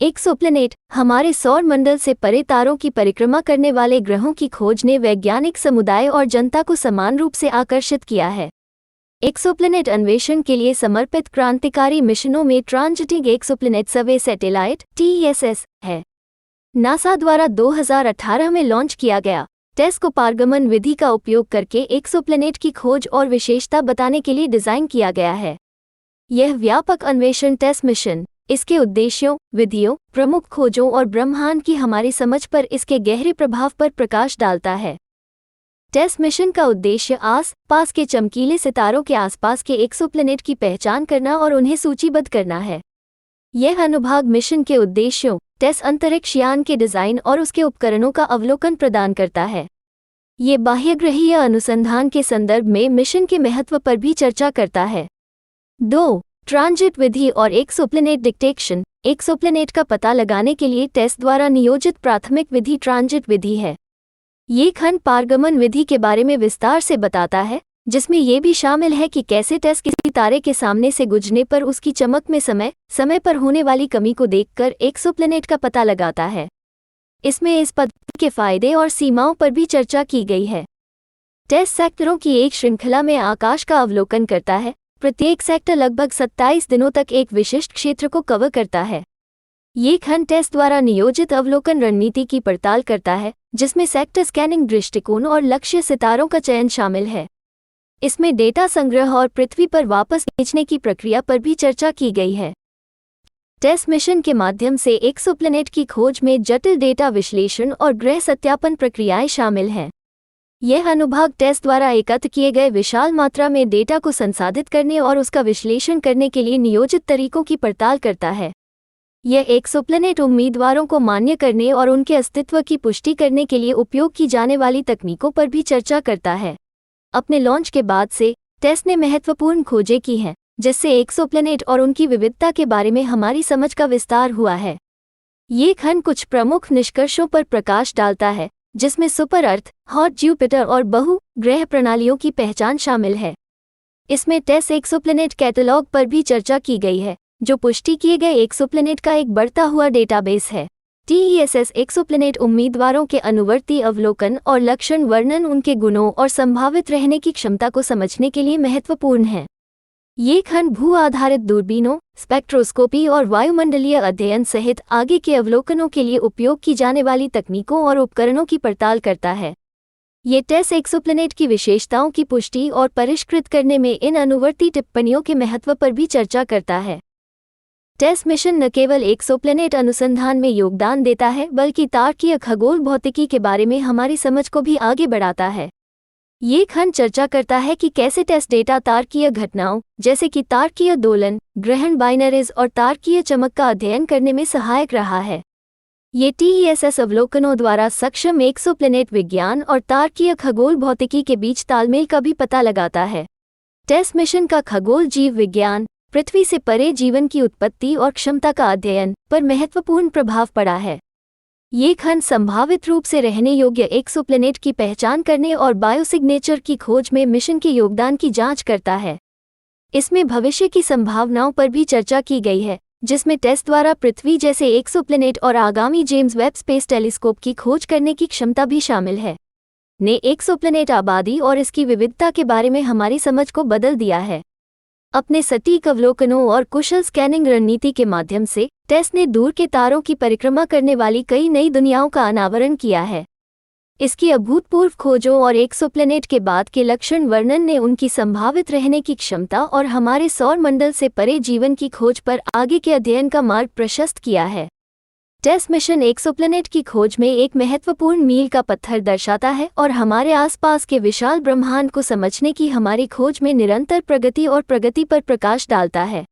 Exoplanet हमारे सौर मंडल से परे तारों की परिक्रमा करने वाले ग्रहों की खोज ने वैज्ञानिक समुदाय और जनता को समान रूप से आकर्षित किया है। एक्सोप्लैनेट अन्वेषण के लिए समर्पित क्रांतिकारी मिशनों में ट्रांजिटिंग एक्सोप्लैनेट सर्वे सैटेलाइट (TESS) है। नासा द्वारा 2018 में लॉन्च किया गया टेस को पारगमन विधि का उपयोग करके एक्सोप्लैनेट की खोज और विशेषता बताने के लिए डिजाइन किया गया है। यह व्यापक अन्वेषण टेस मिशन इसके उद्देश्यों, विधियों, प्रमुख खोजों और ब्रह्मांड की हमारी समझ पर इसके गहरे प्रभाव पर प्रकाश डालता है। टेस मिशन का उद्देश्य आस-पास के चमकीले सितारों के आसपास के एक्सोप्लैनेट की पहचान करना और उन्हें सूचीबद्ध करना है। यह अनुभाग मिशन के उद्देश्यों, टेस अंतरिक्ष यान के डिजाइन और उसके उपकरणों का अवलोकन प्रदान करता है। ये बाह्यग्रहीय अनुसंधान के संदर्भ में मिशन के महत्व पर भी चर्चा करता है। 2. ट्रांजिट विधि और एक्सोप्लैनेट डिटेक्शन। एक्सोप्लैनेट का पता लगाने के लिए टेस द्वारा नियोजित प्राथमिक विधि ट्रांजिट विधि है। ये खंड पारगमन विधि के बारे में विस्तार से बताता है, जिसमें यह भी शामिल है कि कैसे टेस किसी तारे के सामने से गुजरने पर उसकी चमक में समय पर होने वाली कमी को देखकर एक्सोप्लैनेट का पता लगाता है। इसमें इस पद्धति के फायदे और सीमाओं पर भी चर्चा की गई है। टेस सेक्टरों की एक श्रृंखला में आकाश का अवलोकन करता है। प्रत्येक सेक्टर लगभग 27 दिनों तक एक विशिष्ट क्षेत्र को कवर करता है। ये खंड टेस द्वारा नियोजित अवलोकन रणनीति की पड़ताल करता है, जिसमें सेक्टर स्कैनिंग दृष्टिकोण और लक्ष्य सितारों का चयन शामिल है। इसमें डेटा संग्रह और पृथ्वी पर वापस भेजने की प्रक्रिया पर भी चर्चा की गई है। टेस मिशन के माध्यम से एक्सोप्लैनेट की खोज में जटिल डेटा विश्लेषण और ग्रह सत्यापन प्रक्रियाएं शामिल हैं। यह अनुभाग टेस द्वारा एकत्र किए गए विशाल मात्रा में डेटा को संसाधित करने और उसका विश्लेषण करने के लिए नियोजित तरीकों की पड़ताल करता है। यह एक्सोप्लैनेट उम्मीदवारों को मान्य करने और उनके अस्तित्व की पुष्टि करने के लिए उपयोग की जाने वाली तकनीकों पर भी चर्चा करता है। अपने लॉन्च के बाद से टेस ने महत्वपूर्ण खोजें की हैं, जिससे एक्सोप्लैनेट और उनकी विविधता के बारे में हमारी समझ का विस्तार हुआ है। ये खंड कुछ प्रमुख निष्कर्षों पर प्रकाश डालता है, जिसमें सुपर अर्थ, हॉट ज्यूपिटर और बहु ग्रह प्रणालियों की पहचान शामिल है। इसमें टेस एक्सोप्लैनेट कैटलॉग पर भी चर्चा की गई है, जो पुष्टि किए गए एक्सोप्लैनेट का एक बढ़ता हुआ डेटाबेस है। TESS एक्सोप्लैनेट उम्मीदवारों के अनुवर्ती अवलोकन और लक्षण वर्णन उनके गुणों और संभावित रहने की क्षमता को समझने के लिए महत्वपूर्ण है। ये खंड भू आधारित दूरबीनों, स्पेक्ट्रोस्कोपी और वायुमंडलीय अध्ययन सहित आगे के अवलोकनों के लिए उपयोग की जाने वाली तकनीकों और उपकरणों की पड़ताल करता है। ये टेस एक्सोप्लैनेट की विशेषताओं की पुष्टि और परिष्कृत करने में इन अनुवर्ती टिप्पणियों के महत्व पर भी चर्चा करता है। टेस मिशन न केवल एक्सोप्लैनेट अनुसंधान में योगदान देता है, बल्कि तारकीय खगोल भौतिकी के बारे में हमारी समझ को भी आगे बढ़ाता है। ये खंड चर्चा करता है कि कैसे टेस डेटा तारकीय घटनाओं, जैसे कि तारकीय दोलन, ग्रहण बाइनरीज और तारकीय चमक का अध्ययन करने में सहायक रहा है। ये TESS अवलोकनों द्वारा सक्षम एक्सोप्लैनेट विज्ञान और तारकीय खगोल भौतिकी के बीच तालमेल का भी पता लगाता है। टेस मिशन का खगोल जीव विज्ञान, पृथ्वी से परे जीवन की उत्पत्ति और क्षमता का अध्ययन पर महत्वपूर्ण प्रभाव पड़ा है। ये खंड संभावित रूप से रहने योग्य एक्सोप्लैनेट की पहचान करने और बायोसिग्नेचर की खोज में मिशन के योगदान की जांच करता है। इसमें भविष्य की संभावनाओं पर भी चर्चा की गई है, जिसमें टेस द्वारा पृथ्वी जैसे एक्सोप्लैनेट और आगामी जेम्स वेब स्पेस टेलीस्कोप की खोज करने की क्षमता भी शामिल है। ने एक्सोप्लैनेट आबादी और इसकी विविधता के बारे में हमारी समझ को बदल दिया है। अपने सटीक अवलोकनों और कुशल स्कैनिंग रणनीति के माध्यम से टेस ने दूर के तारों की परिक्रमा करने वाली कई नई दुनियाओं का अनावरण किया है। इसकी अभूतपूर्व खोजों और एक्सोप्लैनेट के बाद के लक्षण वर्णन ने उनकी संभावित रहने की क्षमता और हमारे सौर मंडल से परे जीवन की खोज पर आगे के अध्ययन का मार्ग प्रशस्त किया है। टेस मिशन एक्सोप्लैनेट की खोज में एक महत्वपूर्ण मील का पत्थर दर्शाता है और हमारे आसपास के विशाल ब्रह्मांड को समझने की हमारी खोज में निरंतर प्रगति पर प्रकाश डालता है।